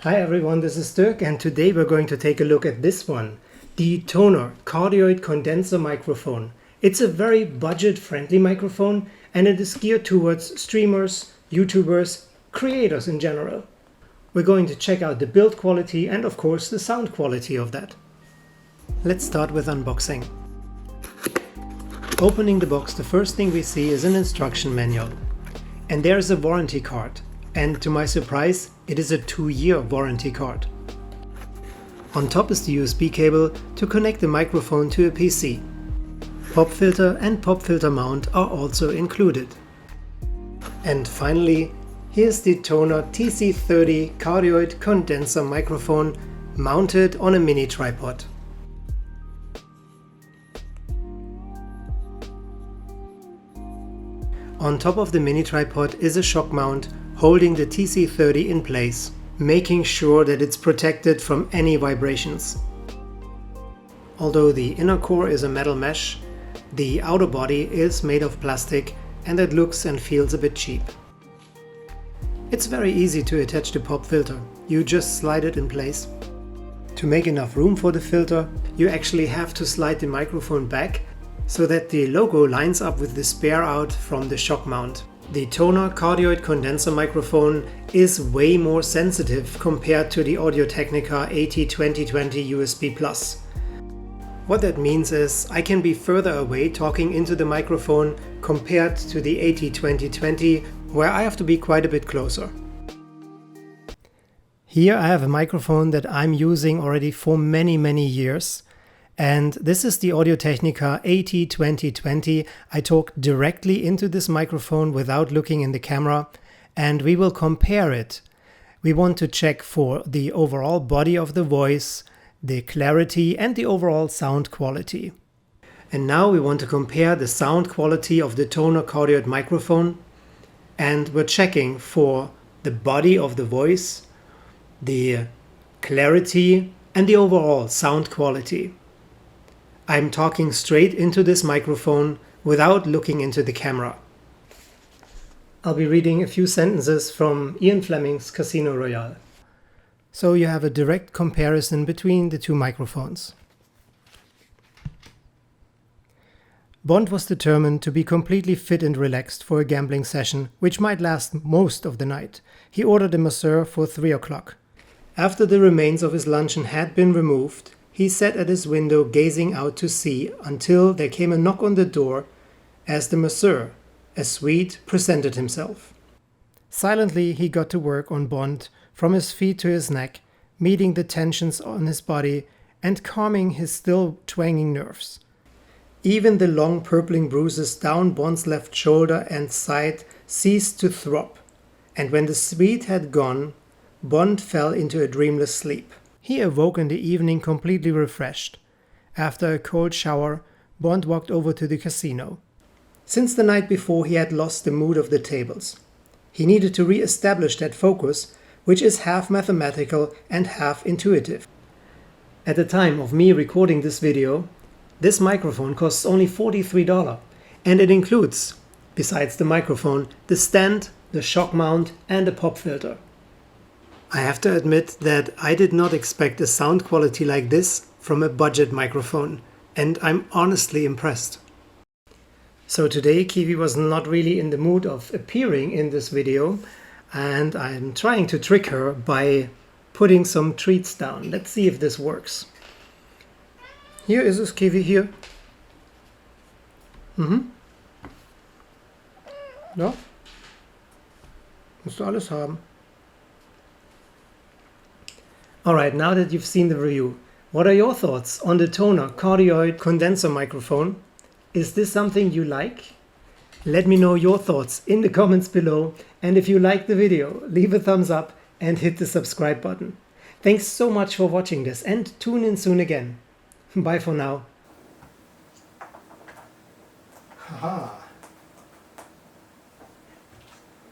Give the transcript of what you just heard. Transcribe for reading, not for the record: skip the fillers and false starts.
Hi everyone, this is Dirk and today we're going to take a look at this one, the TONOR Cardioid Condenser microphone. It's a very budget-friendly microphone and it is geared towards streamers, YouTubers, creators in general. We're going to check out the build quality and of course the sound quality of that. Let's start with unboxing. Opening the box, the first thing we see is an instruction manual. And there's a warranty card. And to my surprise, it is a 2-year warranty card. On top is the USB cable to connect the microphone to a PC. Pop filter and pop filter mount are also included. And finally, here's the TONOR TC30 Cardioid Condenser microphone mounted on a mini tripod. On top of the mini tripod is a shock mount holding the TC30 in place, making sure that it's protected from any vibrations. Although the inner core is a metal mesh, the outer body is made of plastic and it looks and feels a bit cheap. It's very easy to attach the pop filter. You just slide it in place. To make enough room for the filter, you actually have to slide the microphone back so that the logo lines up with the spare out from the shock mount. The TONOR Cardioid Condenser microphone is way more sensitive compared to the AudioTechnica AT2020 USB+. What that means is I can be further away talking into the microphone compared to the AT2020 where I have to be quite a bit closer. Here I have a microphone that I'm using already for many years. And this is the AudioTechnica AT2020. I talk directly into this microphone without looking in the camera and we will compare it. We want to check for the overall body of the voice, the clarity and the overall sound quality. And now we want to compare the sound quality of the TONOR Cardioid microphone and we're checking for the body of the voice, the clarity and the overall sound quality. I'm talking straight into this microphone without looking into the camera. I'll be reading a few sentences from Ian Fleming's Casino Royale. So you have a direct comparison between the two microphones. Bond was determined to be completely fit and relaxed for a gambling session, which might last most of the night. He ordered a masseur for 3 o'clock. After the remains of his luncheon had been removed, he sat at his window gazing out to sea until there came a knock on the door as the masseur, a Swede, presented himself. Silently he got to work on Bond from his feet to his neck, meeting the tensions on his body and calming his still twanging nerves. Even the long purpling bruises down Bond's left shoulder and side ceased to throb, and when the Swede had gone, Bond fell into a dreamless sleep. He awoke in the evening completely refreshed. After a cold shower, Bond walked over to the casino. Since the night before, he had lost the mood of the tables. He needed to re-establish that focus, which is half mathematical and half intuitive. At the time of me recording this video, this microphone costs only $43, and it includes, besides the microphone, the stand, the shock mount and a pop filter. I have to admit that I did not expect a sound quality like this from a budget microphone, and I'm honestly impressed. So today Kiwi was not really in the mood of appearing in this video, and I'm trying to trick her by putting some treats down. Let's see if this works. Hier ist es, Kiwi, hier. Ja, musst du alles haben. Alright, now that you've seen the review, what are your thoughts on the TONOR Cardioid Condenser microphone? Is this something you like? Let me know your thoughts in the comments below, and if you like the video, leave a thumbs up and hit the subscribe button. Thanks so much for watching this and tune in soon again. Bye for now. Haha.